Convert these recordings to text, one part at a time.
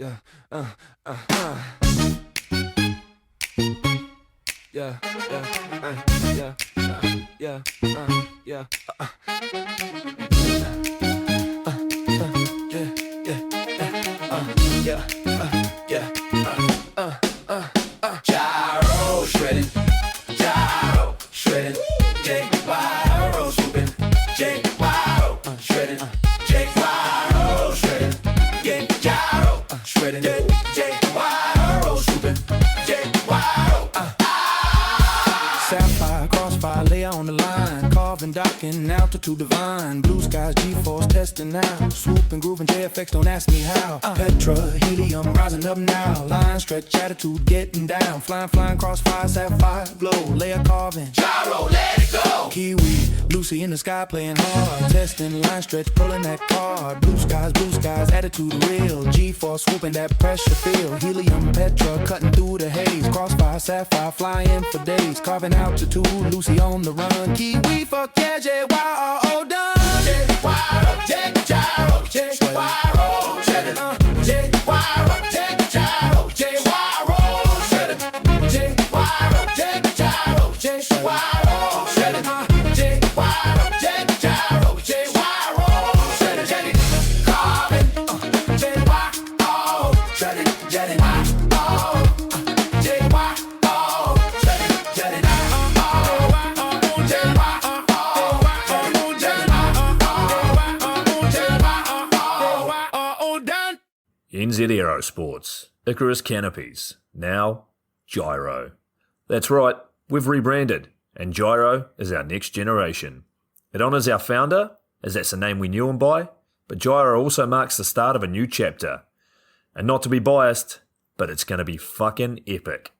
yeah, uh, uh, uh. Yeah, yeah, yeah, yeah, yeah, Gyro shredding, gyro shredding, Jake Wiro swooping, Jake Wiro shredding, Jake Wiro shredding, yeah, gyro shredding, Jake Wiro swooping, Jake Wiro. Sapphire, crossfire, lay on the line, carving, docking, altitude divine, blue skies, G-force testing now, swooping, grooving, JFX, don't ask me how. Petra, helium, rising up now, line stretch, attitude, getting down, flying, crossfire, sapphire, glow, layer carving, gyro, let it go. Kiwi, Lucy in the sky, playing hard, testing, line stretch, pulling that card, blue skies, attitude real, G-force, swooping that pressure field, helium, Petra, cutting through the haze, crossfire, sapphire, flying for days, carving altitude, Lucy on the run, Kiwi, fuck yeah, J-Y-R-O done. J-Y-R-O, J-Gyro, J-Y-R-O, shredding, J-Y-R-O, J-Gyro, J-Y-R-O, shredding, J-Y-R-O, J-Gyro, J-Y-R-O, shredding, J-Y-R-O, J-Gyro, J-Y-R-O, shredding, jetting, carving, J-Y-R-O, shredding, jetting, J-Y-R-O, shredding, jetting, NZ Aerosports, Icarus Canopies, now Gyro. That's right, we've rebranded, and Gyro is our next generation. It honours our founder, as that's the name we knew him by, but Gyro also marks the start of a new chapter. And not to be biased, but it's going to be fucking epic.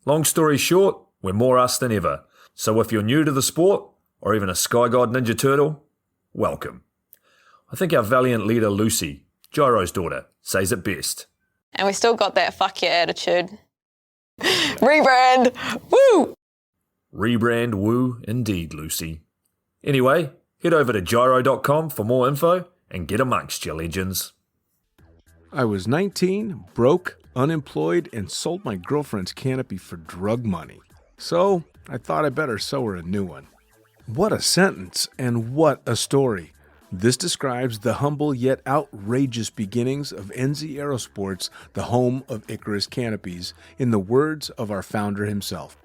Long story short, we're more us than ever, so if you're new to the sport, or even a Sky God Ninja Turtle, welcome. I think our valiant leader Lucy, Gyro's daughter, says it best. And we still got that fuck yeah attitude. Rebrand! Woo! Rebrand woo indeed, Lucy. Anyway, head over to gyro.com for more info and get amongst you legends. I was 19, broke, unemployed, and sold my girlfriend's canopy for drug money. So I thought I better sew her a new one. What a sentence, and what a story. This describes the humble yet outrageous beginnings of NZ Aerosports, the home of Icarus Canopies, in the words of our founder himself.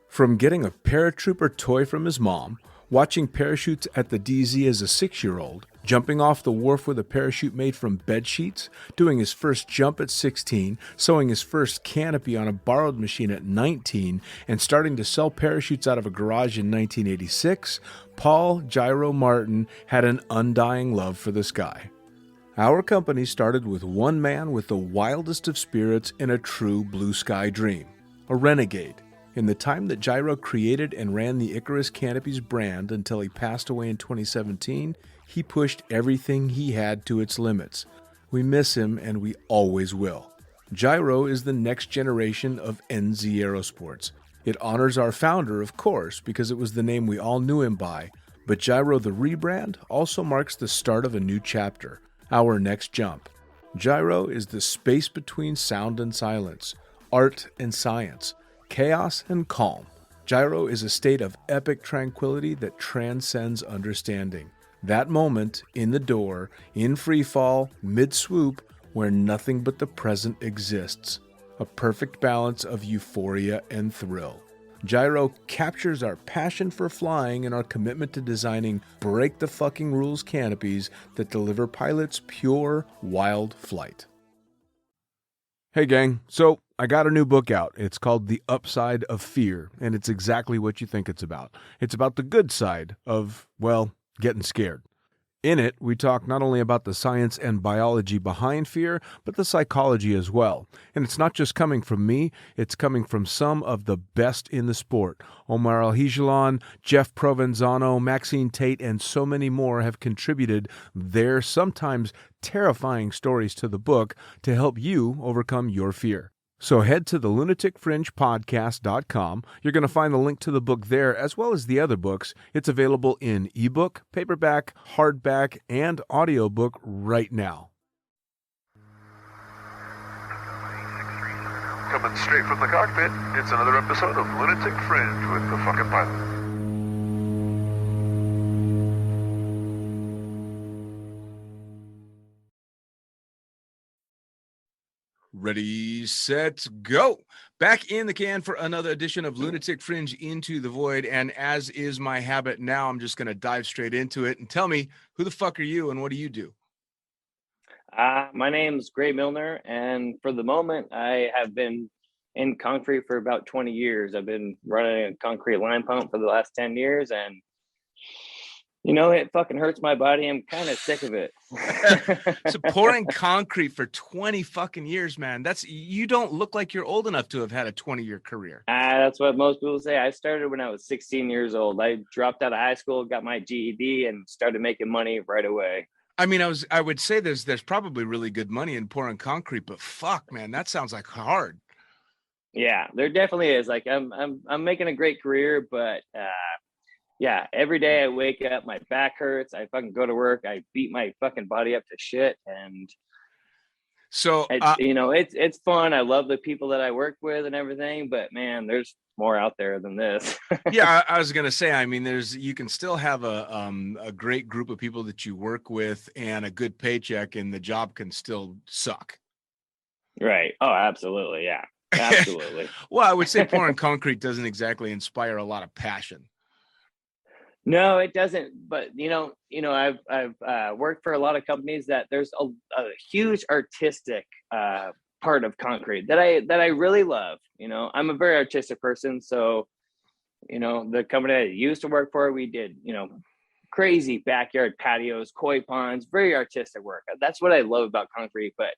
From getting a paratrooper toy from his mom, watching parachutes at the DZ as a 6-year-old, jumping off the wharf with a parachute made from bed sheets, doing his first jump at 16, sewing his first canopy on a borrowed machine at 19, and starting to sell parachutes out of a garage in 1986, Paul Gyro Martin had an undying love for the sky. Our company started with one man with the wildest of spirits and a true blue sky dream, a renegade. In the time that Gyro created and ran the Icarus Canopies brand until he passed away in 2017, he pushed everything he had to its limits. We miss him, and we always will. Gyro is the next generation of NZ Aerosports. It honors our founder, of course, because it was the name we all knew him by, but Gyro the rebrand also marks the start of a new chapter, our next jump. Gyro is the space between sound and silence, art and science, chaos and calm. Gyro is a state of epic tranquility that transcends understanding. That moment, in the door, in freefall, mid-swoop, where nothing but the present exists. A perfect balance of euphoria and thrill. Gyro captures our passion for flying and our commitment to designing break-the-fucking-rules canopies that deliver pilots pure, wild flight. Hey gang, so I got a new book out. It's called The Upside of Fear, and it's exactly what you think it's about. It's about the good side of, well, getting scared. In it, we talk not only about the science and biology behind fear, but the psychology as well. And it's not just coming from me, it's coming from some of the best in the sport. Omar Alhigelan, Jeff Provenzano, Maxine Tate, and so many more have contributed their sometimes terrifying stories to the book to help you overcome your fear. So head to the lunaticfringepodcast.com. You're going to find the link to the book there, as well as the other books. It's available in ebook, paperback, hardback, and audiobook right now. coming straight from the cockpit. It's another episode of Lunatic Fringe with the fucking pilot. Ready, set, go. Back in the can for another edition of Lunatic Fringe Into the Void. And as is my habit now, I'm just going to dive straight into it and tell me, who the fuck are you and what do you do? My name's Milner, and for the moment, I have been in concrete for about 20 years. I've been running a concrete line pump for the last 10 years, and it fucking hurts my body. I'm kind of sick of it. So pouring concrete for 20 fucking years, man. You don't look like you're old enough to have had a 20-year career. That's what most people say. I started when I was 16 years old. I dropped out of high school, got my GED, and started making money right away. I mean, I would say there's probably really good money in pouring concrete, but fuck, man, that sounds like hard. Yeah, there definitely is. Like I'm making a great career, but yeah, every day I wake up, my back hurts. I fucking go to work. I beat my fucking body up to shit, and so it's fun. I love the people that I work with and everything, but man, there's more out there than this. Yeah, I was gonna say, I mean, you can still have a great group of people that you work with and a good paycheck, and the job can still suck. Right. Oh, absolutely. Yeah, absolutely. Well, I would say pouring concrete doesn't exactly inspire a lot of passion. No, it doesn't. But I've worked for a lot of companies that there's a huge artistic part of concrete that I really love. I'm a very artistic person, so the company I used to work for, we did crazy backyard patios, koi ponds, very artistic work. That's what I love about concrete. But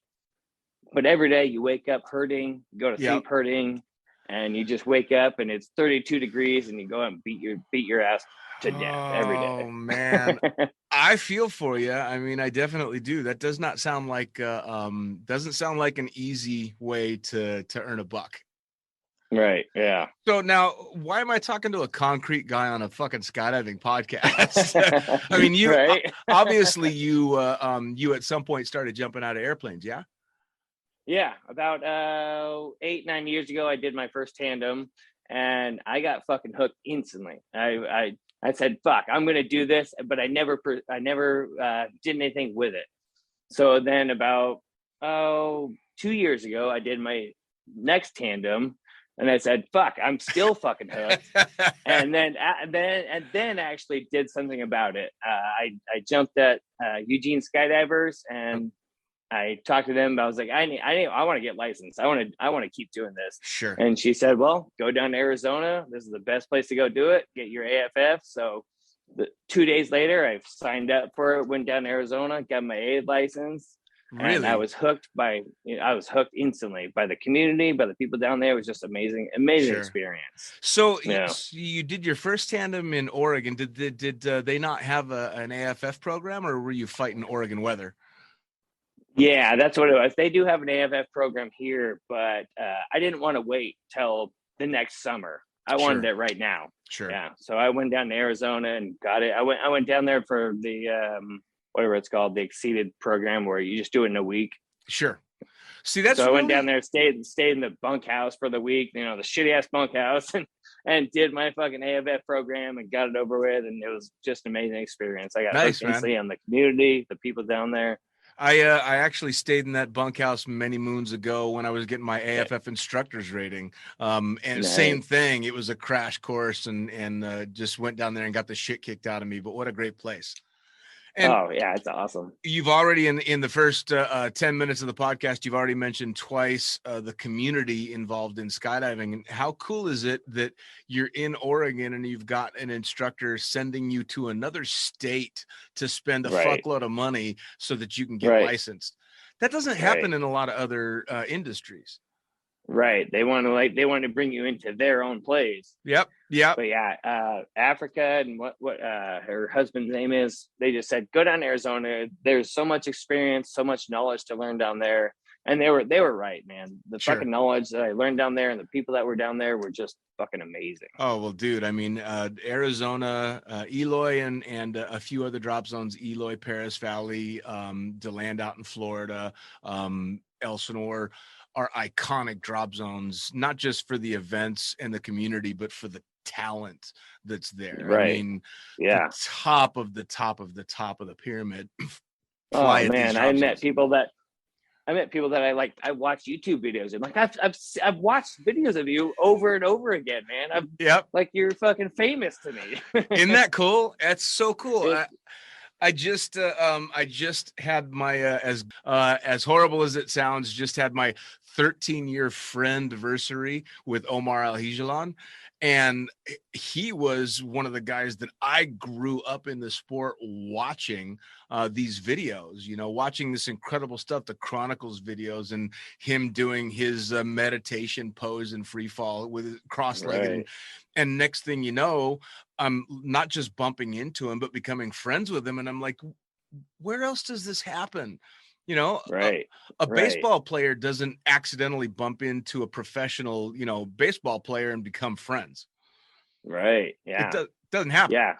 every day you wake up hurting, go to sleep hurting, and you just wake up and it's 32 degrees and you go out and beat your ass to death every day. Oh man, I feel for you. I mean, I definitely do. That does not sound like doesn't sound like an easy way to earn a buck. Right. Yeah. So now, why am I talking to a concrete guy on a fucking skydiving podcast? I mean, you right? Obviously you at some point started jumping out of airplanes, yeah? Yeah, about 8-9 years ago, I did my first tandem, and I got fucking hooked instantly. I said, "Fuck, I'm gonna do this," but I never did anything with it. So then about 2 years ago, I did my next tandem, and I said, "Fuck, I'm still fucking hooked." and then actually did something about it. I jumped at Eugene Skydivers, and I talked to them. I was like, I want to get licensed. I want to keep doing this. Sure. And she said, well, go down to Arizona. This is the best place to go do it. Get your AFF. So 2 days later, I signed up for it, went down to Arizona, got my A license. Really? And I was hooked instantly by the community, by the people down there. It was just amazing Sure. experience. So you did your first tandem in Oregon. Did they not have an AFF program, or were you fighting Oregon weather? Yeah, that's what it was. They do have an AFF program here, but I didn't want to wait till the next summer. I wanted it right now. Sure. Yeah. So I went down to Arizona and got it. I went down there for the whatever it's called, the exceeded program, where you just do it in a week. Sure. See, that's so I went down there, stayed in the bunkhouse for the week, the shitty ass bunkhouse, and did my fucking AFF program and got it over with, and it was just an amazing experience. I got hooked instantly on the community, the people down there. I actually stayed in that bunkhouse many moons ago when I was getting my AFF instructor's rating. And nice. Same thing. It was a crash course and just went down there and got the shit kicked out of me. But what a great place. And oh yeah, it's awesome. You've already in the first 10 minutes of the podcast, you've already mentioned twice the community involved in skydiving. And how cool is it that you're in Oregon and you've got an instructor sending you to another state to spend a fuckload of money so that you can get licensed? That doesn't happen in a lot of other industries. Right. They want to bring you into their own place. Yep. But yeah, Africa and what her husband's name is, they just said, go down to Arizona. There's so much experience, so much knowledge to learn down there. And they were right, man. The fucking knowledge that I learned down there and the people that were down there were just fucking amazing. Oh, well, dude, I mean, Arizona, Eloy and a few other drop zones, Eloy, Paris Valley, DeLand out in Florida, Elsinore, are iconic drop zones, not just for the events and the community, but for the talent that's there. I Right. mean, Yeah. the top of the top of the top of the pyramid Oh fly at these man, drop zones. I met people that I watch YouTube videos and like I've watched videos of you over and over again, man. Yep. Like you're fucking famous to me. Isn't that cool? That's so cool. It- I just had my as horrible as it sounds, just had my 13-year friend-versary with Omar Al-Hijalan, and he was one of the guys that I grew up in the sport watching these videos, watching this incredible stuff, the Chronicles videos, and him doing his meditation pose and free fall with cross-legged. Right. And next thing you know, I'm not just bumping into him, but becoming friends with him. And I'm like, where else does this happen? Right. A baseball player doesn't accidentally bump into a professional, baseball player and become friends. Right. Yeah. It doesn't happen. Yeah.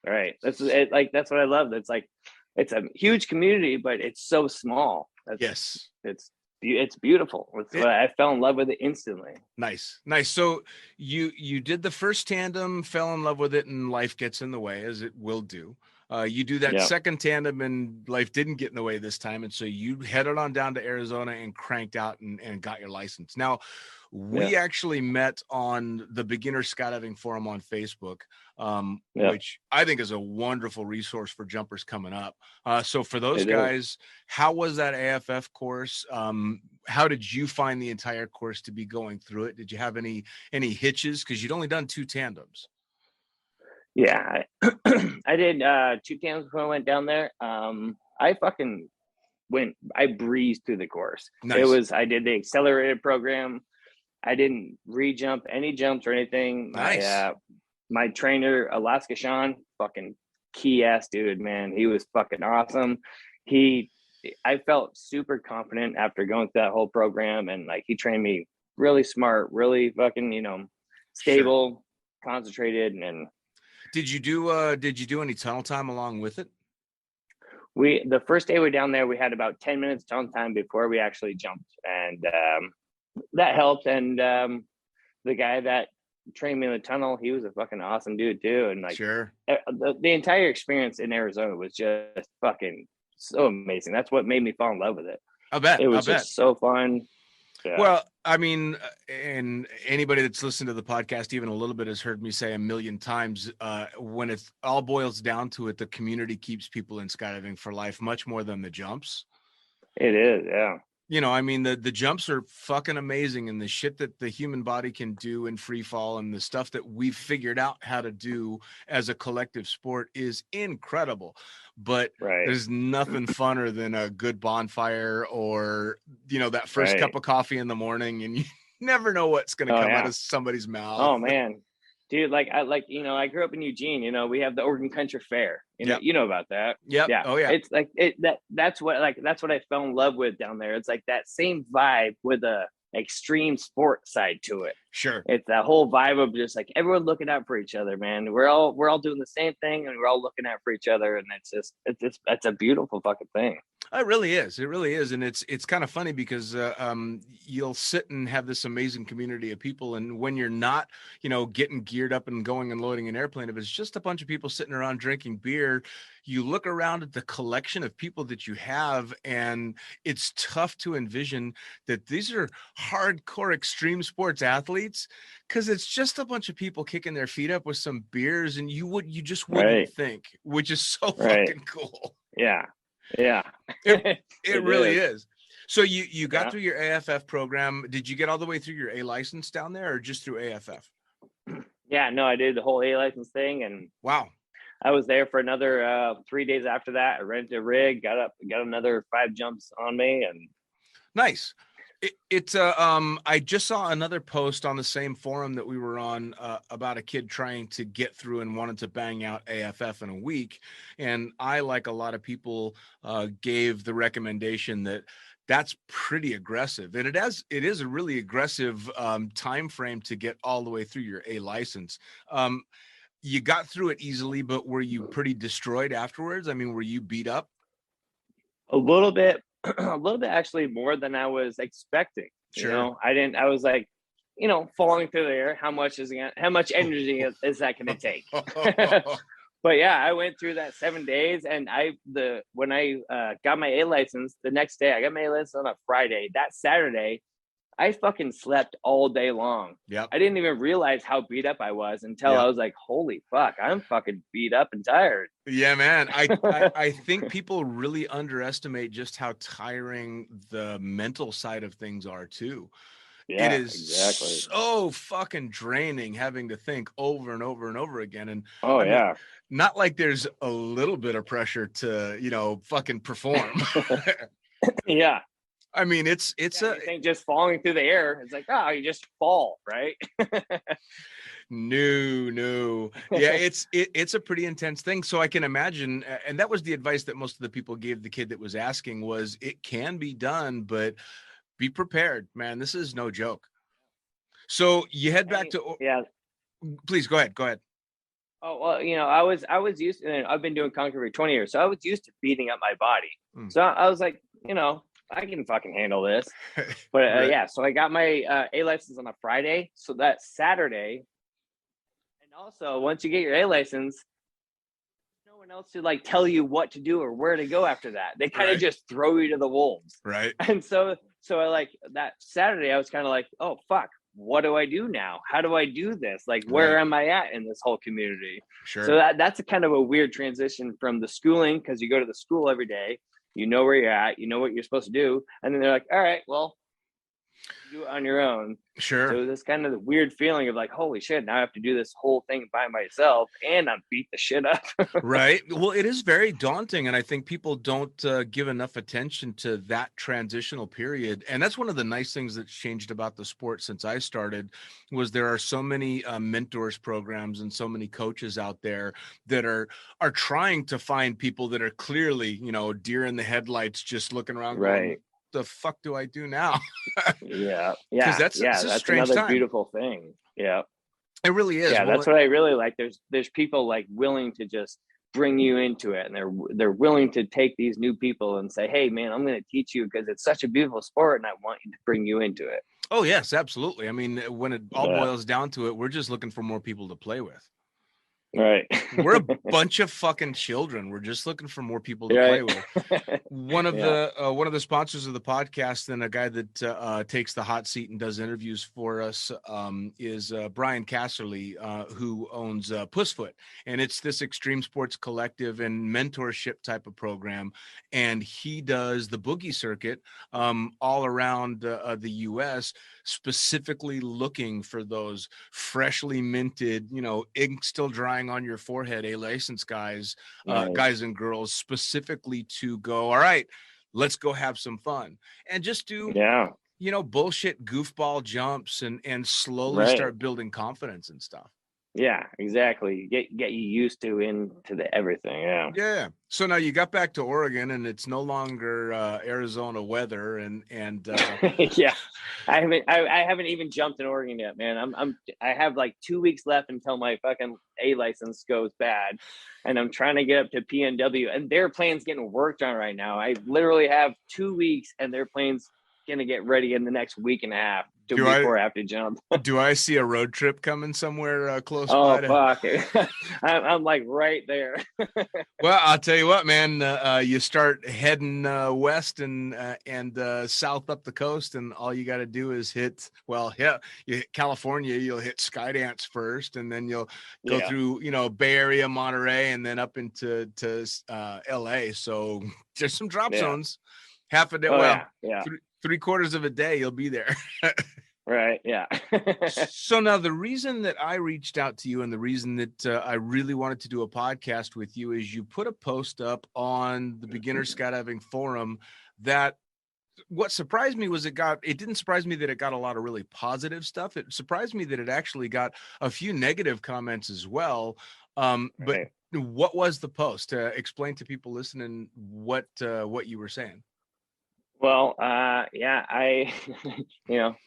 Right. That's it. Like, that's what I love. It's like, it's a huge community, but it's so small. Yes. It's beautiful. I fell in love with it instantly. Nice. So you did the first tandem, fell in love with it, and life gets in the way, as it will do. You do that second tandem, and life didn't get in the way this time, and so you headed on down to Arizona and cranked out and got your license. Now, we actually met on the Beginner Skydiving Forum on Facebook, which I think is a wonderful resource for jumpers coming up. So for those guys, how was that AFF course? How did you find the entire course to be going through it? Did you have any hitches? Because you'd only done 2 tandems. Yeah, I did 2 tandems when I went down there. I breezed through the course. Nice. I did the accelerated program. I didn't re-jump any jumps or anything. Nice. My trainer, Alaska Sean, fucking key ass dude, man. He was fucking awesome. I felt super confident after going through that whole program, and like he trained me really smart, really fucking, stable, concentrated. And did you do any tunnel time along with it? The first day we were down there, we had about 10 minutes tunnel time before we actually jumped, and that helped. And the guy that trained me in the tunnel, he was a fucking awesome dude too. And like, sure, the entire experience in Arizona was just fucking so amazing. That's what made me fall in love with it. I bet it was just so fun. Yeah. Well, I mean, and anybody that's listened to the podcast even a little bit has heard me say a million times, when it all boils down to it, the community keeps people in skydiving for life much more than the jumps. It is, yeah. I mean, the jumps are fucking amazing, and the shit that the human body can do in free fall and the stuff that we've figured out how to do as a collective sport is incredible. But there's nothing funner than a good bonfire or, that first cup of coffee in the morning, and you never know what's going to come out of somebody's mouth. Oh man. Dude, I grew up in Eugene, we have the Oregon Country Fair. You know about that. Yep. Yeah. Oh yeah. It's like that's what I fell in love with down there. It's like that same vibe with a extreme sport side to it. Sure. It's that whole vibe of just like everyone looking out for each other, man. We're all doing the same thing, and we're all looking out for each other, and it's a beautiful fucking thing. It really is. It really is. And it's kind of funny because you'll sit and have this amazing community of people. And when you're not, getting geared up and going and loading an airplane, if it's just a bunch of people sitting around drinking beer, you look around at the collection of people that you have, and it's tough to envision that these are hardcore extreme sports athletes, because it's just a bunch of people kicking their feet up with some beers, and you just wouldn't think, which is so fucking cool. Yeah. Yeah. It really is. So you got through your AFF program. Did you get all the way through your A license down there, or just through AFF? Yeah, no, I did the whole A license thing, and wow, I was there for another 3 days after that. I rented a rig, got another 5 jumps on me, and nice. I just saw another post on the same forum that we were on about a kid trying to get through and wanted to bang out AFF in a week. And I, like a lot of people, gave the recommendation that that's pretty aggressive. And it is a really aggressive time frame to get all the way through your A license. You got through it easily, but were you pretty destroyed afterwards? I mean, were you beat up? A little bit. a little bit actually more than I was expecting. Sure. You know, I was like, you know, falling through the air. How much energy is that going to take? But yeah, I went through that 7 days, and when I got my A license the next day, I got my A license on a Friday. That Saturday, I fucking slept all day long. Yep. I didn't even realize how beat up I was until Yep. I was like, holy fuck, I'm fucking beat up and tired. Yeah, man. I think people really underestimate just how tiring the mental side of things are too. Yeah, It is exactly. so fucking draining having to think over and over and over again. And Oh, I mean, yeah. not like there's a little bit of pressure to, fucking perform. Yeah. I mean, it's You think just falling through the air, it's like, oh, you just fall, right? no. Yeah, it's a pretty intense thing. So I can imagine, and that was the advice that most of the people gave the kid that was asking was it can be done, but be prepared, man. This is no joke. So you head back to, yeah. Please go ahead. Oh, well, you know, I was used to, I've been doing concrete for 20 years, so I was used to beating up my body. So I was like, you know, I can fucking handle this. But Right. yeah, so I got my A license on a Friday. So that Saturday, and also once you get your A license, no one else to like tell you what to do or where to go after that. They kind of Right. just throw you to the wolves. Right. And so I like that Saturday, I was kind of like, oh fuck, what do I do now? How do I do this? Like, where Right. am I at in this whole community? Sure. So that's a kind of a weird transition from the schooling, because you go to the school every day, you know where you're at, you know what you're supposed to do, and then they're like, all right, well, do it on your own. Sure. So this kind of the weird feeling of like, holy shit, now I have to do this whole thing by myself, and I'm beat the shit up. Right. Well, it is very daunting, and I think people don't give enough attention to that transitional period. And that's one of the nice things that's changed about the sport since I started, was there are so many mentors programs and so many coaches out there that are trying to find people that are clearly, deer in the headlights, just looking around, Right. going, the fuck do I do now? Yeah. That's a strange another time. beautiful thing. Yeah. It really is. Yeah, Well, that's what I really like. There's people like willing to just bring you into it, and they're willing to take these new people and say, hey man, I'm going to teach you because it's such a beautiful sport, and I want you to bring you into it. Oh yes, absolutely. I mean, when it all Yeah. boils down to it, we're just looking for more people to play with. Right. We're a bunch of fucking children. We're just looking for more people to play with. One of the sponsors of the podcast, and a guy that takes the hot seat and does interviews for us, is Brian Casserly, who owns Pussfoot, and it's this extreme sports collective and mentorship type of program. And he does the boogie circuit all around the U.S., specifically looking for those freshly minted, ink still drying on your forehead, A license guys, Nice. guys and girls, specifically to go, all right, let's go have some fun and just do, bullshit goofball jumps and slowly start building confidence and stuff. Yeah, exactly. Get you used to into the everything. Yeah. So now you got back to Oregon, and it's no longer Arizona weather, and yeah, I haven't even jumped in Oregon yet, man. I have like 2 weeks left until my fucking A license goes bad, and I'm trying to get up to PNW, and their plane's getting worked on right now. I literally have 2 weeks, and their plane's gonna get ready in the next week and a half before I have to jump. Do I see a road trip coming somewhere close by? Oh, fuck. I'm like right there. Well, I'll tell you what, man, you start heading west and south up the coast, and all you got to do is you hit California, you'll hit Skydance first, and then you'll go through, Bay Area, Monterey, and then up into LA. So there's some drop zones. Half a day, 3/4 of a day, you'll be there. Right. Yeah. So now the reason that I reached out to you, and the reason that I really wanted to do a podcast with you, is you put a post up on the Beginner Skydiving Forum that what surprised me was it didn't surprise me that it got a lot of really positive stuff. It surprised me that it actually got a few negative comments as well. But what was the post? Explain to people listening what you were saying. Well, I,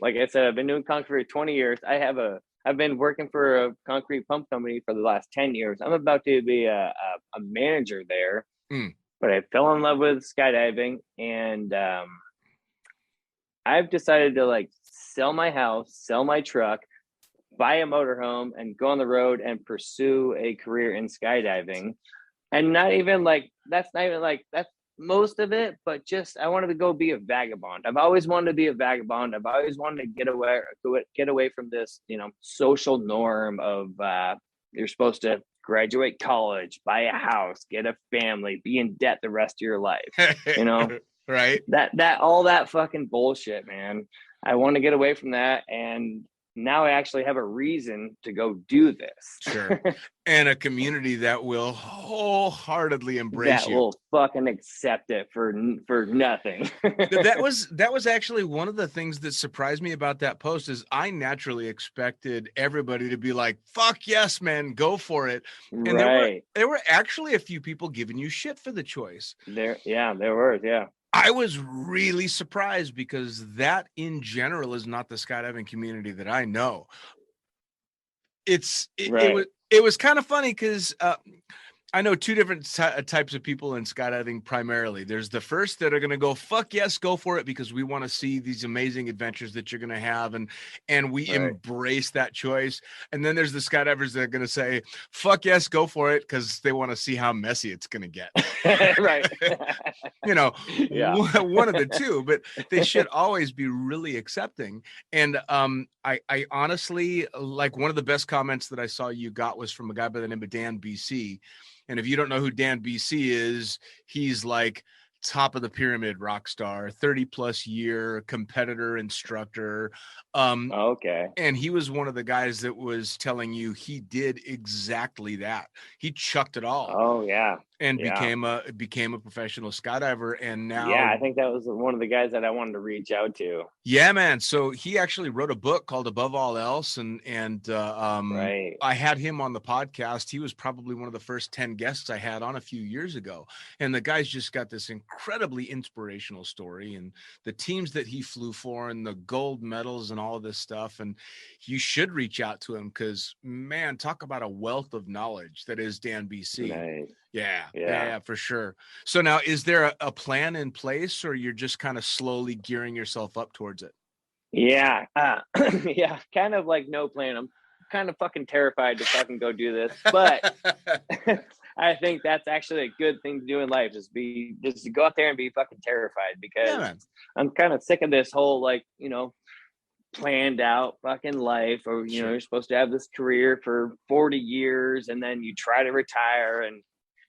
like I said, I've been doing concrete for 20 years. I've been working for a concrete pump company for the last 10 years. I'm about to be a manager there. but I fell in love with skydiving, and I've decided to like sell my house, sell my truck, buy a motorhome, and go on the road and pursue a career in skydiving. And not even like that's most of it, but just I wanted to go be a vagabond. I've always wanted to be a vagabond. I've always wanted to get away from this, social norm of you're supposed to graduate college, buy a house, get a family, be in debt the rest of your life. Right. That all that fucking bullshit, man. I want to get away from that, and now I actually have a reason to go do this. Sure. And a community that will wholeheartedly embrace that you. will fucking accept it for nothing. that was actually one of the things that surprised me about that post is I naturally expected everybody to be like, fuck yes, man, go for it. And right. there were actually a few people giving you shit for the choice. There were. I was really surprised because that in general is not the skydiving community that I know. It was kind of funny because I know two different types of people in skydiving primarily. There's the first that are going to go, fuck yes, go for it, because we want to see these amazing adventures that you're going to have. And we embrace that choice. And then there's the skydivers that are going to say, fuck yes, go for it, because they want to see how messy it's going to get. Right. One of the two, but they should always be really accepting. And I honestly, like, one of the best comments that I saw you got was from a guy by the name of Dan BC. And if you don't know who Dan BC is, he's like top of the pyramid rock star, 30 plus year competitor instructor. Okay. And he was one of the guys that was telling you he did exactly that. He chucked it all. Oh yeah. And became a professional skydiver. And now, I think that was one of the guys that I wanted to reach out to. Yeah, man. So he actually wrote a book called Above All Else. And right. I had him on the podcast. He was probably one of the first 10 guests I had on a few years ago. And the guy's just got this incredibly inspirational story, and the teams that he flew for and the gold medals and all of this stuff. And you should reach out to him because, man, talk about a wealth of knowledge that is Dan BC. Nice. Yeah, for sure. So now, is there a plan in place, or you're just kind of slowly gearing yourself up towards it? Yeah. Kind of like no plan. I'm kind of fucking terrified to fucking go do this, but I think that's actually a good thing to do in life, just to go out there and be fucking terrified, because I'm kind of sick of this whole, like, planned out fucking life, or you're supposed to have this career for 40 years and then you try to retire, and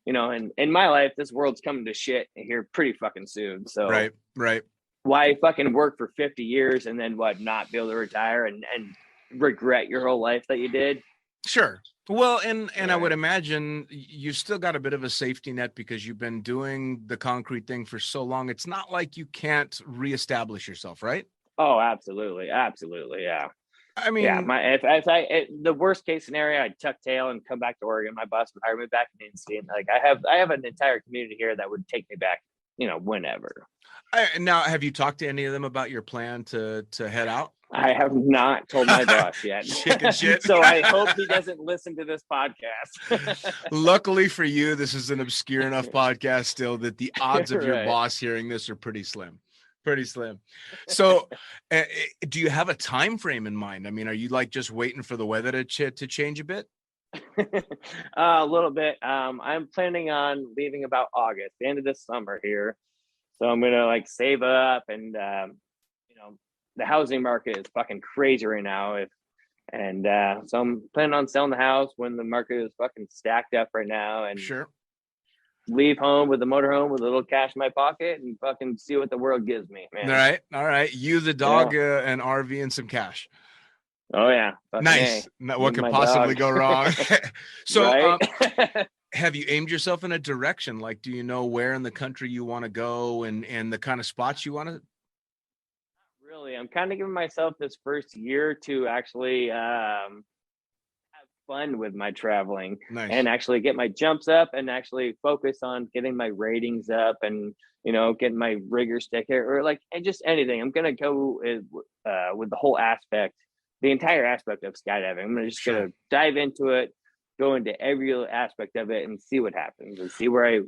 and in my life, this world's coming to shit here pretty fucking soon. So right. Why fucking work for 50 years and then not be able to retire and regret your whole life that you did? Sure. Well, and I would imagine you've still got a bit of a safety net because you've been doing the concrete thing for so long. It's not like you can't reestablish yourself, right? Oh, absolutely. Yeah. I mean, the worst case scenario, I'd tuck tail and come back to Oregon. My boss would hire me back in instant. Like, I have an entire community here that would take me back, whenever. Now, have you talked to any of them about your plan to head out? I have not told my boss yet. Chicken shit. So I hope he doesn't listen to this podcast. Luckily for you, this is an obscure enough podcast still that the odds of your boss hearing this are pretty slim. So do you have a time frame in mind? I mean, are you like just waiting for the weather to change a bit? A little bit. I'm planning on leaving about August, the end of this summer here. So I'm going to save up, and the housing market is fucking crazy right now. So I'm planning on selling the house when the market is fucking stacked up right now, and leave home with the motorhome with a little cash in my pocket and fucking see what the world gives me, man. All right. You, the dog, an RV, and some cash. Oh yeah. Nice. What could possibly go wrong? So have you aimed yourself in a direction? Like, do you know where in the country you want to go and the kind of spots you want to? Really, I'm kind of giving myself this first year to actually have fun with my traveling. Nice. And actually get my jumps up and actually focus on getting my ratings up and getting my rigger sticker or and just anything. I'm gonna go with the whole aspect, the entire aspect of skydiving. I'm just gonna dive into it, go into every aspect of it, and see what happens, and see where I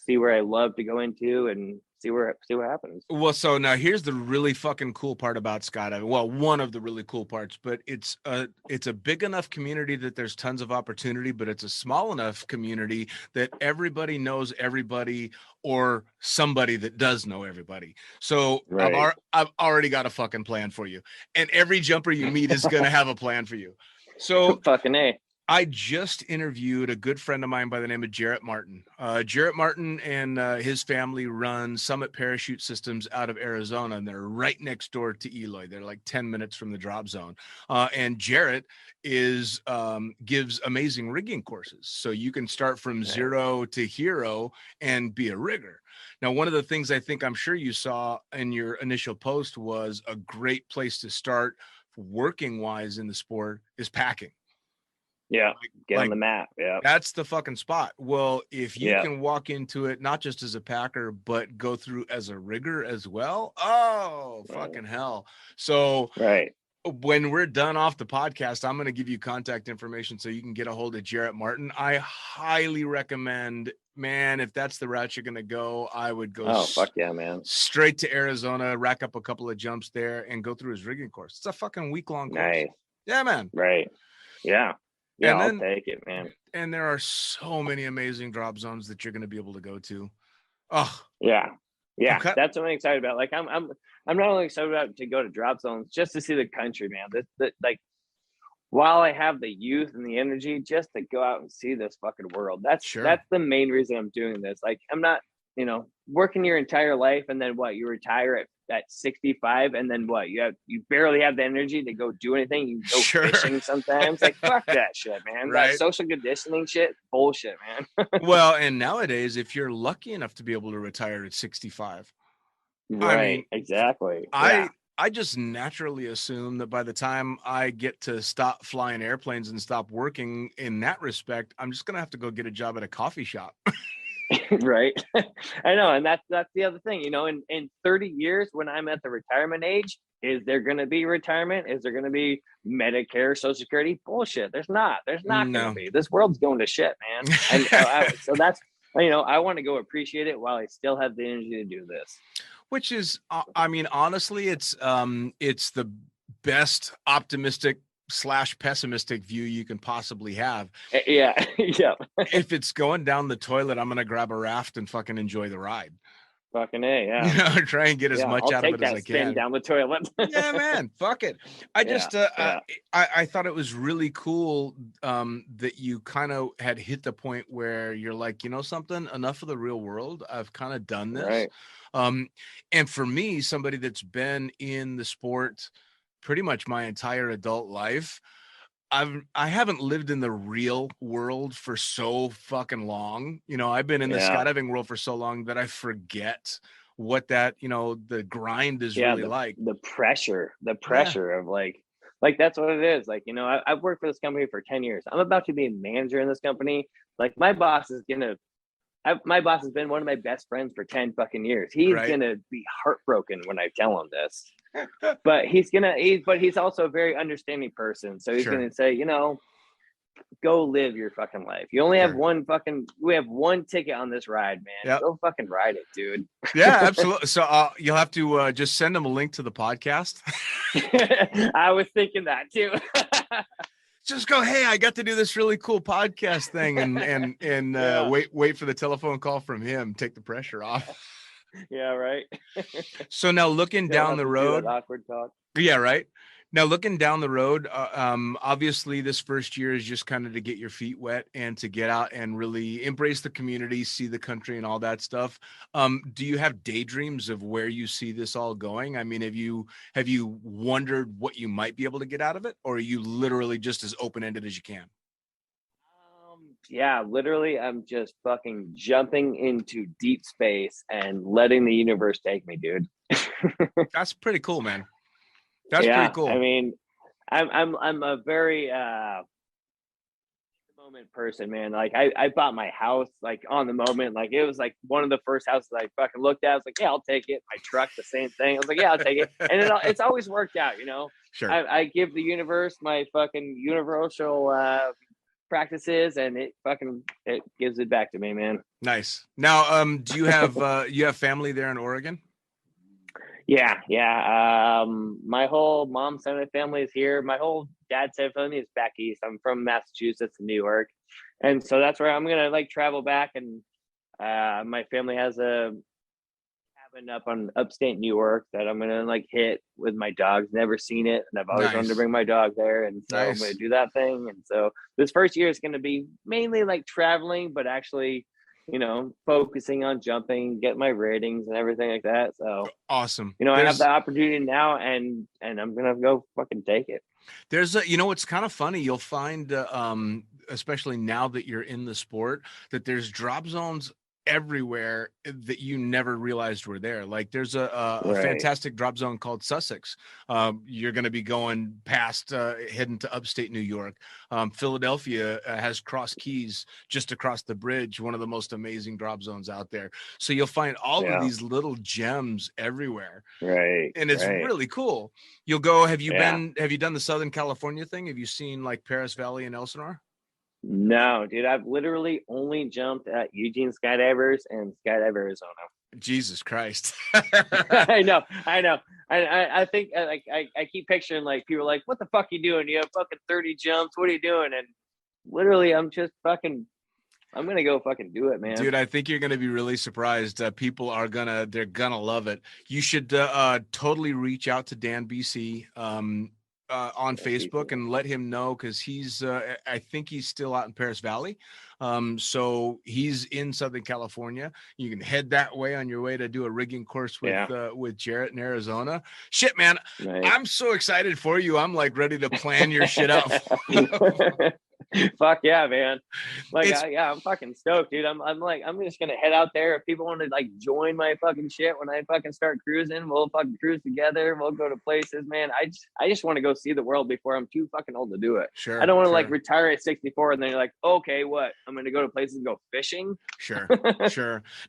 see where I love to go into and see what happens. Well, so now here's the really fucking cool part about skydiving. Well, one of the really cool parts, but it's a big enough community that there's tons of opportunity, but it's a small enough community that everybody knows everybody or somebody that does know everybody. So Right. I've already got a fucking plan for you, and every jumper you meet is gonna have a plan for you. So Fucking A. I just interviewed a good friend of mine by the name of Jarrett Martin. Jarrett Martin and his family run Summit Parachute Systems out of Arizona, and they're right next door to Eloy. They're like 10 minutes from the drop zone. And Jarrett gives amazing rigging courses. So you can start from zero to hero and be a rigger. Now, one of the things I'm sure you saw in your initial post was a great place to start working wise in the sport is packing. Yeah, get on the map. Yeah, that's the fucking spot. Well, if you can walk into it not just as a packer, but go through as a rigger as well, fucking hell. So when we're done off the podcast, I'm going to give you contact information so you can get a hold of Jarrett Martin. I highly recommend, man, if that's the route you're going to go, I would go fuck yeah, man. Straight to Arizona, rack up a couple of jumps there and go through his rigging course. It's a fucking week-long course. Nice. Yeah, man. Right. Yeah. Yeah, and then, I'll take it, man. And there are so many amazing drop zones that you're going to be able to go to. Oh, yeah. That's what I'm excited about. Like, I'm not only excited about to go to drop zones just to see the country, man. Like, while I have the youth and the energy, just to go out and see this fucking world. That's the main reason I'm doing this. Like, I'm not, working your entire life and then what? You retire at 65 and then what? You barely have the energy to go do anything. You go fishing sometimes. Like, fuck that shit, man. Right. That social conditioning shit, bullshit, man. Well, and nowadays, if you're lucky enough to be able to retire at 65, right? I mean, exactly. I just naturally assume that by the time I get to stop flying airplanes and stop working in that respect, I'm just gonna have to go get a job at a coffee shop. Right. I know. And that's the other thing, in 30 years when I'm at the retirement age, is there going to be retirement? Is there going to be Medicare, Social Security? Bullshit. There's not going to be. This world's going to shit, man. And so that's, I want to go appreciate it while I still have the energy to do this. Which is, honestly, it's the best optimistic / pessimistic view you can possibly have. Yeah. If it's going down the toilet, I'm gonna grab a raft and fucking enjoy the ride. Fucking A, yeah. Try and get as much out of it as I can. Down the toilet. Yeah, man. Fuck it. I thought it was really cool that you kind of had hit the point where you're like, something, enough of the real world. I've kind of done this. Right. And for me, somebody that's been in the sport pretty much my entire adult life, I haven't lived in the real world for so fucking long. I've been in the skydiving world for so long that I forget what that, the grind is really like. The pressure of like that's what it is. Like, I've worked for this company for 10 years. I'm about to be a manager in this company. Like, my boss has been one of my best friends for 10 fucking years. He's gonna be heartbroken when I tell him this. But he's also a very understanding person. So he's gonna say, go live your fucking life. You only have we have one ticket on this ride, man. Yep. Go fucking ride it, dude. Yeah, absolutely. So you'll have to just send him a link to the podcast. I was thinking that too. Just go, hey, I got to do this really cool podcast thing and wait for the telephone call from him. Take the pressure off. Yeah, right. So now looking down the road, awkward talk. Yeah, right. Now looking down the road, obviously this first year is just kind of to get your feet wet and to get out and really embrace the community, see the country and all that stuff. Do you have daydreams of where you see this all going? I mean, have you wondered what you might be able to get out of it, or are you literally just as open-ended as you can? Yeah, literally, I'm just fucking jumping into deep space and letting the universe take me, dude. That's pretty cool, man. That's pretty cool. I mean, I'm a very moment person, man. Like, I bought my house like on the moment. Like, it was like one of the first houses I fucking looked at. I was like, yeah, I'll take it. My truck, the same thing. I was like, yeah, I'll take it. And it's always worked out, Sure. I give the universe my fucking universal practices, and it gives it back to me, man. Nice. Now, do you have family there in Oregon? Yeah. My whole mom's side of the family is here. My whole dad's side of the family is back east. I'm from Massachusetts and New York, and so that's where I'm gonna like travel back. And my family has a cabin up on upstate New York that I'm gonna like hit with my dogs. Never seen it, and I've always wanted to Nice. bring my dog there, and so I'm Nice. gonna do that thing. And so this first year is gonna be mainly like traveling, but actually, focusing on jumping, get my ratings and everything like that. So Awesome. I have the opportunity now, and I'm gonna go fucking take it. There's it's kind of funny. You'll find, especially now that you're in the sport, that there's drop zones everywhere that you never realized were there. Like there's a Right. fantastic drop zone called Sussex. You're going to be going past, heading to upstate New York. Philadelphia has Cross Keys just across the bridge, one of the most amazing drop zones out there. So you'll find all of these little gems everywhere. Right. And it's right. really cool. You'll go, have you Yeah. done the Southern California thing? Have you seen like Paris Valley and Elsinore? No, dude, I've literally only jumped at Eugene Skydivers and Skydive Arizona. Jesus Christ. I know. I think I keep picturing like people are like, what the fuck you doing? You have fucking 30 jumps. What are you doing? And literally, I'm just fucking, I'm going to go fucking do it, man. Dude, I think you're going to be really surprised. People are they're going to love it. You should totally reach out to Dan BC on Facebook and let him know, because he's I think he's still out in Paris Valley. So he's in Southern California. You can head that way on your way to do a rigging course with Jarrett in Arizona. Shit, man. Nice. I'm so excited for you. I'm like ready to plan your shit out. Fuck yeah, man. Like, I'm fucking stoked, dude. I'm just gonna head out there. If people want to like join my fucking shit when I fucking start cruising, we'll fucking cruise together. We'll go to places, man. I just want to go see the world before I'm too fucking old to do it. Sure. I don't want to like retire at 64 and then you're like, okay, what? I'm gonna go to places and go fishing. Sure.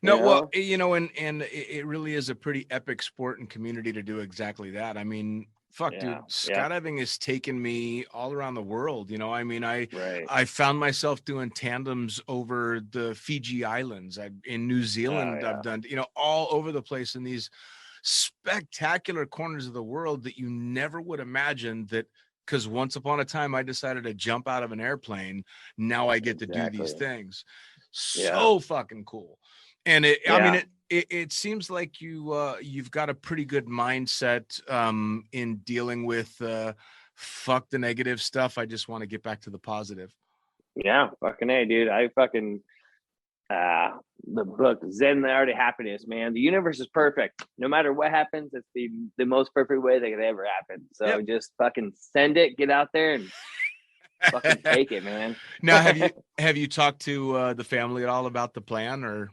No, well, and it really is a pretty epic sport and community to do exactly that. I mean, fuck, dude, skydiving has taken me all around the world. I mean, I found myself doing tandems over the Fiji Islands. In New Zealand, I've done, all over the place in these spectacular corners of the world that you never would imagine that. Because once upon a time, I decided to jump out of an airplane. Now I get to do these things. So fucking cool. And it seems like you've got a pretty good mindset in dealing with fuck the negative stuff. I just want to get back to the positive. Yeah, fucking A, dude. I fucking the book Zen the Art of Happiness, man. The universe is perfect. No matter what happens, it's the most perfect way that could ever happen. So just fucking send it, get out there and fucking take it, man. Now, have you talked to the family at all about the plan, or?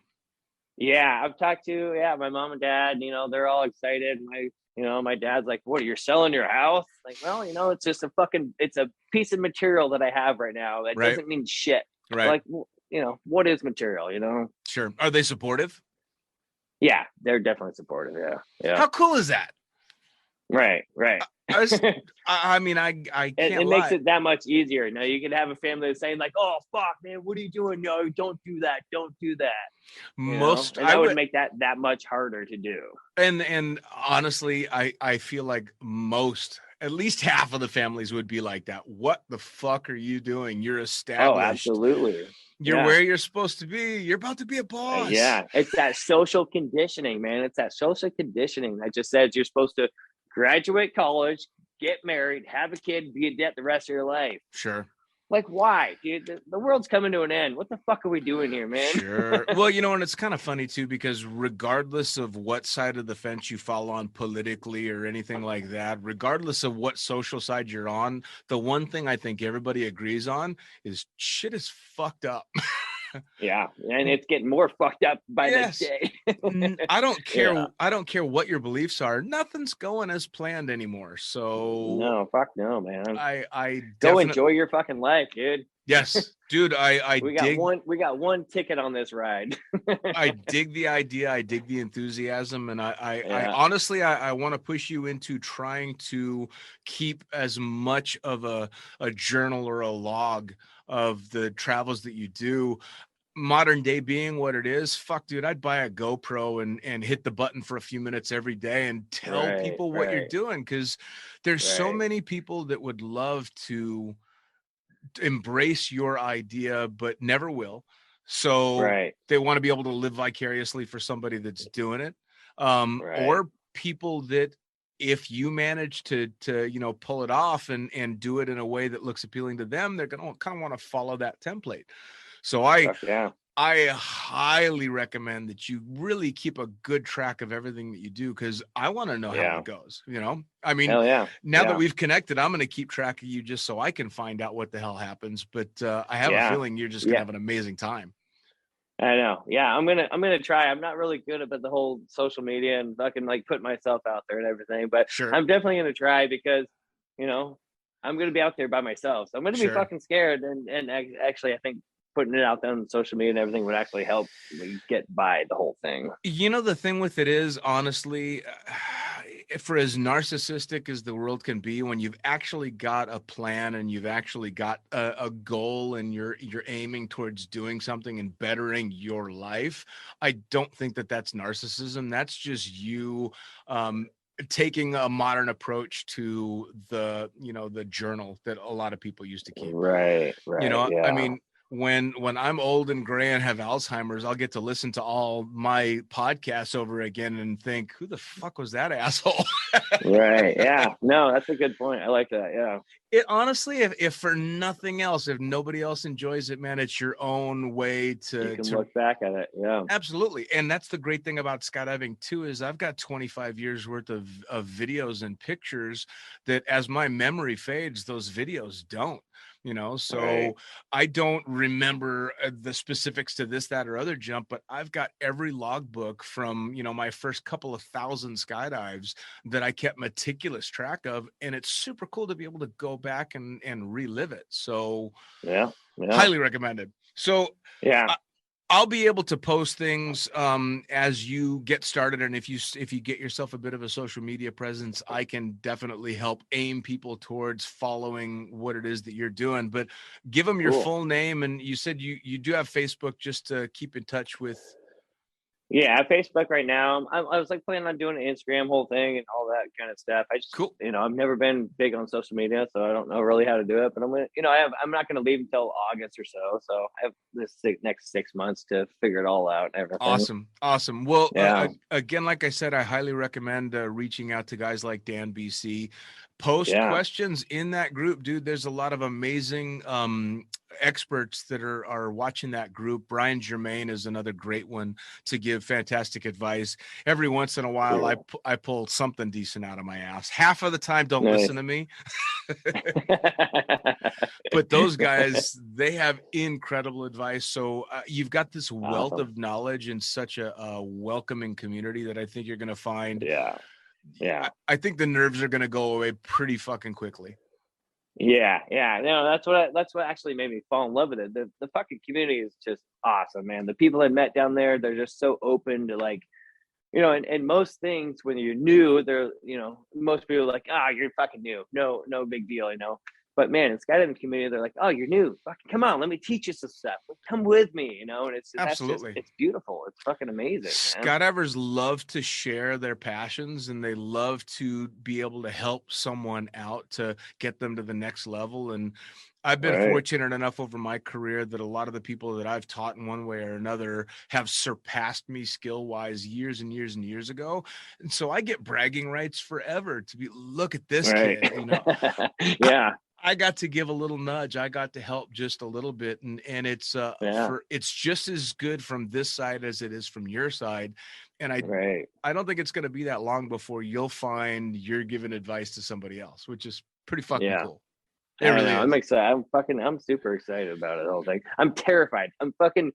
Yeah, I've talked to my mom and dad. They're all excited. My dad's like, "What? You're selling your house?" Like, well, it's just it's a piece of material that I have right now. That doesn't mean shit. Right. Like, what is material? Sure. Are they supportive? Yeah, they're definitely supportive. Yeah. How cool is that? Right. I mean, I can't it lie. makes it that much easier. Now you can have a family that's saying like, "Oh fuck, man, what are you doing? No, don't do that. Don't do that." That would make that much harder to do. And honestly, I feel like at least half of the families would be like that. What the fuck are you doing? You're established. Oh, absolutely. You're where you're supposed to be. You're about to be a boss. Yeah, it's that social conditioning, man. It's that social conditioning that just says you're supposed to graduate college, get married, have a kid, be in debt the rest of your life. Sure. Like, why, dude? The world's coming to an end. What the fuck are we doing here, man? Sure. Well, and it's kind of funny too, because regardless of what side of the fence you fall on politically or anything like that, regardless of what social side you're on, the one thing I think everybody agrees on is shit is fucked up. Yeah, and it's getting more fucked up by the day. I don't care. Yeah. I don't care what your beliefs are. Nothing's going as planned anymore. So no, fuck no, man. I go enjoy your fucking life, dude. Yes, dude. We got one ticket on this ride. I dig the idea. I dig the enthusiasm, and I honestly I want to push you into trying to keep as much of a journal or a log of the travels that you do. Modern day being what it is, fuck, dude, I'd buy a GoPro and hit the button for a few minutes every day and tell Right, people what you're right, doing, because there's so right, many people that would love to embrace your idea but never will. So right, they want to be able to live vicariously for somebody that's doing it. right. Or people that, if you manage to pull it off and do it in a way that looks appealing to them, they're gonna kind of want to follow that template. So Fuck yeah. I highly recommend that you really keep a good track of everything that you do, because I want to know how Yeah. it goes. I mean, Hell yeah. now that Yeah. we've connected, I'm going to keep track of you just so I can find out what the hell happens. But I have a Yeah. feeling you're just going to have an amazing time. I know. Yeah, I'm gonna try. I'm not really good about the whole social media and fucking like put myself out there and everything, but Sure. I'm definitely gonna try because, you know, I'm gonna be out there by myself. So I'm gonna be Sure. fucking scared and actually I think putting it out there on social media and everything would actually help me get by the whole thing. The thing with it is, honestly, for as narcissistic as the world can be, when you've actually got a plan and you've actually got a goal and you're aiming towards doing something and bettering your life, I don't think that that's narcissism. That's just you taking a modern approach to the journal that a lot of people used to keep. Right, right, I yeah. mean, when I'm old and gray and have Alzheimer's, I'll get to listen to all my podcasts over again and think, who the fuck was that asshole? Right. Yeah. No, that's a good point. I like that. Yeah. It honestly, if for nothing else, if nobody else enjoys it, man, it's your own way You to can look back at it. Yeah. absolutely. And that's the great thing about skydiving too, is I've got 25 years worth of videos and pictures that, as my memory fades, those videos don't. So Right. I don't remember the specifics to this, that, or other jump, but I've got every logbook from my first couple of thousand skydives that I kept meticulous track of, and it's super cool to be able to go back and relive it. So Yeah. Yeah. highly recommended. So Yeah. I'll be able to post things as you get started, and if you get yourself a bit of a social media presence, I can definitely help aim people towards following what it is that you're doing. But give them your Cool. full name, and you said you do have Facebook, just to keep in touch with. Yeah, Facebook right now. I was like planning on doing an Instagram whole thing and all that kind of stuff. I just, Cool. I've never been big on social media, so I don't know really how to do it. But I'm gonna, I'm not gonna leave until August or so. So I have this next 6 months to figure it all out and everything. Awesome. Well, Yeah. again, like I said, I highly recommend reaching out to guys like Dan BC. Post Yeah. questions in that group, dude. There's a lot of amazing experts that are watching that group. Brian Germain is another great one to give fantastic advice. Every once in a while, Cool. I pull something decent out of my ass. Half of the time, don't Nice. listen to me. But those guys, they have incredible advice. So you've got this wealth Awesome. of knowledge in such a welcoming community that I think you're going to find. Yeah. Yeah. I think the nerves are going to go away pretty fucking quickly. Yeah, no, that's what actually made me fall in love with it. The fucking community is just awesome, man. The people I met down there, they're just so open to like, and most things when you're new, they're, most people are like, you're fucking new. No big deal, But man, in skydiving community, they're like, oh, you're new. Fucking come on, let me teach you some stuff. Come with me, and Absolutely. it's beautiful. It's fucking amazing, man. Skydivers love to share their passions, and they love to be able to help someone out to get them to the next level. And I've been Right. fortunate enough over my career that a lot of the people that I've taught in one way or another have surpassed me skill wise years and years and years ago. And so I get bragging rights forever to be, look at this Right. kid, Yeah. I got to give a little nudge. I got to help just a little bit. And it's it's just as good from this side as it is from your side. And I don't think it's going to be that long before you'll find you're giving advice to somebody else, which is pretty fucking cool. It really is. I'm excited. I'm super excited about it, the whole thing. I'm terrified. I'm fucking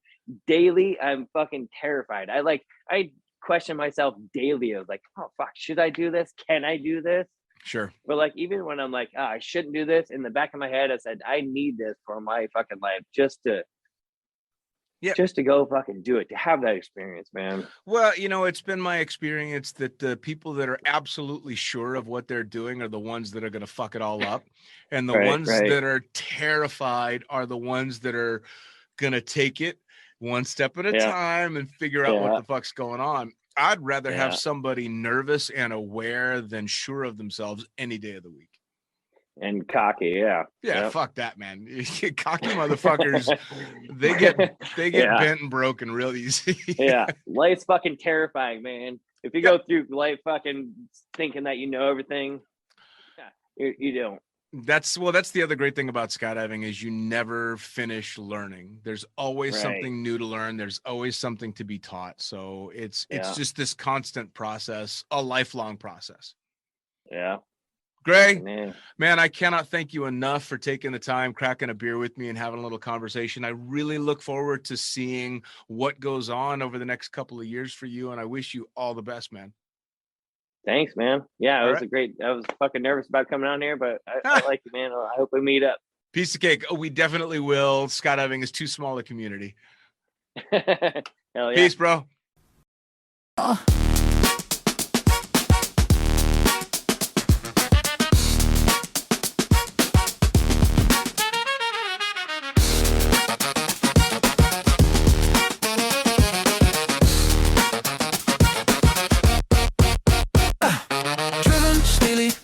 terrified. I question myself daily. I was like, oh fuck, should I do this? Can I do this? Sure. But like, even when I'm like, I shouldn't do this, in the back of my head, I said, I need this for my fucking life, just to Yeah. just to go fucking do it, to have that experience, man. Well, it's been my experience that the people that are absolutely sure of what they're doing are the ones that are going to fuck it all up. And the ones that are terrified are the ones that are going to take it one step at a time and figure out what the fuck's going on. I'd rather have somebody nervous and aware than sure of themselves any day of the week. And cocky, Fuck that, man. Cocky motherfuckers, they get bent and broken real easy. Life's fucking terrifying, man. If you go through life fucking thinking that you know everything, you don't. That's the other great thing about skydiving is you never finish learning. There's always something new to learn. There's always something to be taught. So it's just this constant process, a lifelong process. Yeah. Gray, man, I cannot thank you enough for taking the time, cracking a beer with me and having a little conversation. I really look forward to seeing what goes on over the next couple of years for you. And I wish you all the best, man. Thanks, man. Yeah, it was a great, I was fucking nervous about coming on here, but I like you, man. I hope we meet up. Piece of cake. Oh, we definitely will. Skydiving is too small a community. Hell yeah. Peace, bro.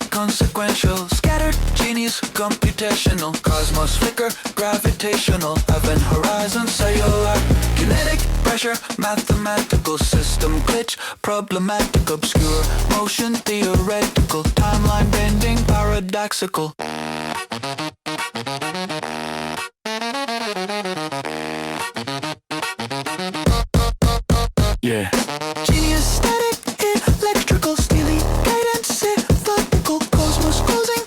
Consequential, scattered, genius, computational, cosmos, flicker, gravitational, event horizon, cellular, kinetic, pressure, mathematical, system, glitch, problematic, obscure, motion, theoretical, timeline bending, paradoxical. Yeah. Genius, static, electrical, steely, guidance, vertical, cosmos, closing,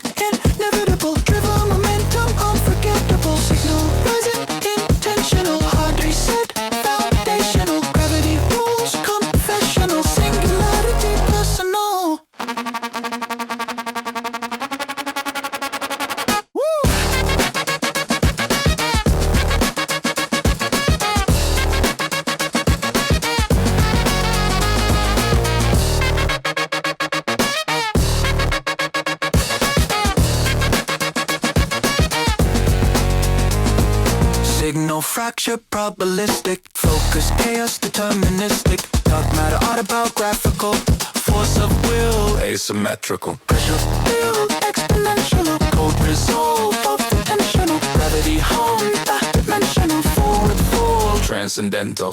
inevitable, driven, momentum, unforgettable, signal, rising, intentional, hard reset, foundational, gravity rules, confessional, singularity, personal. Signal fracture, probabilistic, focus, chaos, deterministic, dark matter, autobiographical, force of will, asymmetrical, pressure, build, exponential, code resolve, of intentional, gravity, home, dimensional, forward, full, transcendental.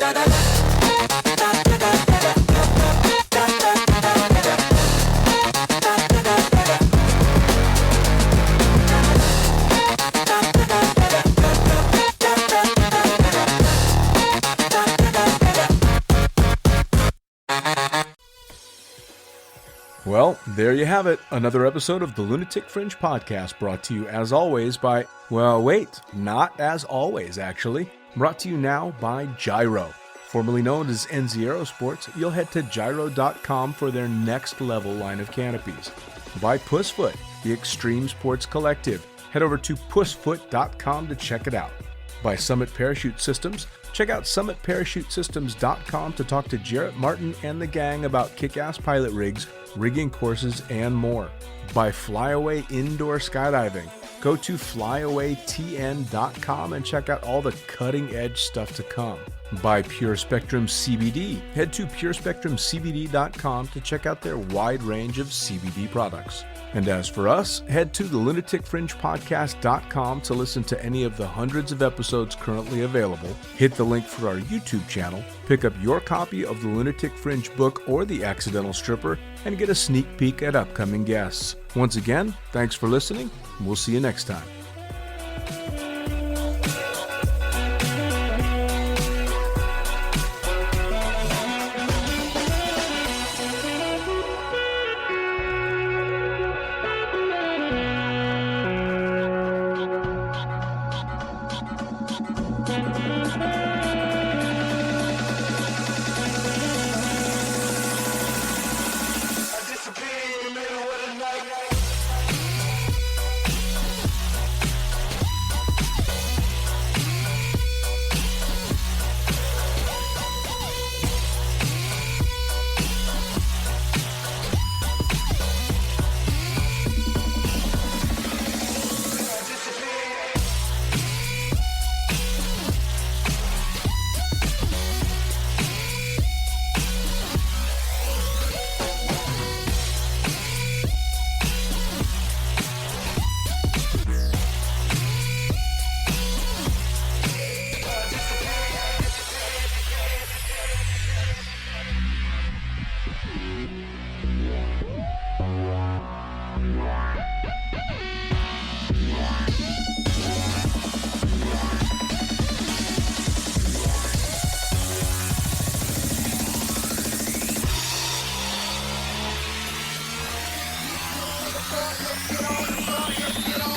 Well, there you have it. Another episode of the Lunatic Fringe podcast brought to you as always by, well, wait, not as always, actually. Brought to you now by Gyro. Formerly known as NZ Aerosports, you'll head to gyro.com for their next level line of canopies. By Pussfoot, the Extreme Sports Collective. Head over to pussfoot.com to check it out. By Summit Parachute Systems, check out summitparachutesystems.com to talk to Jarrett Martin and the gang about kick-ass pilot rigs, rigging courses, and more. By Flyaway Indoor Skydiving, go to flyawaytn.com and check out all the cutting-edge stuff to come. By Pure Spectrum CBD, head to purespectrumcbd.com to check out their wide range of CBD products. And as for us, head to the lunaticfringepodcast.com to listen to any of the hundreds of episodes currently available, hit the link for our YouTube channel, pick up your copy of the Lunatic Fringe book or The Accidental Stripper, and get a sneak peek at upcoming guests. Once again, thanks for listening. We'll see you next time. Let's get on the floor, let's get on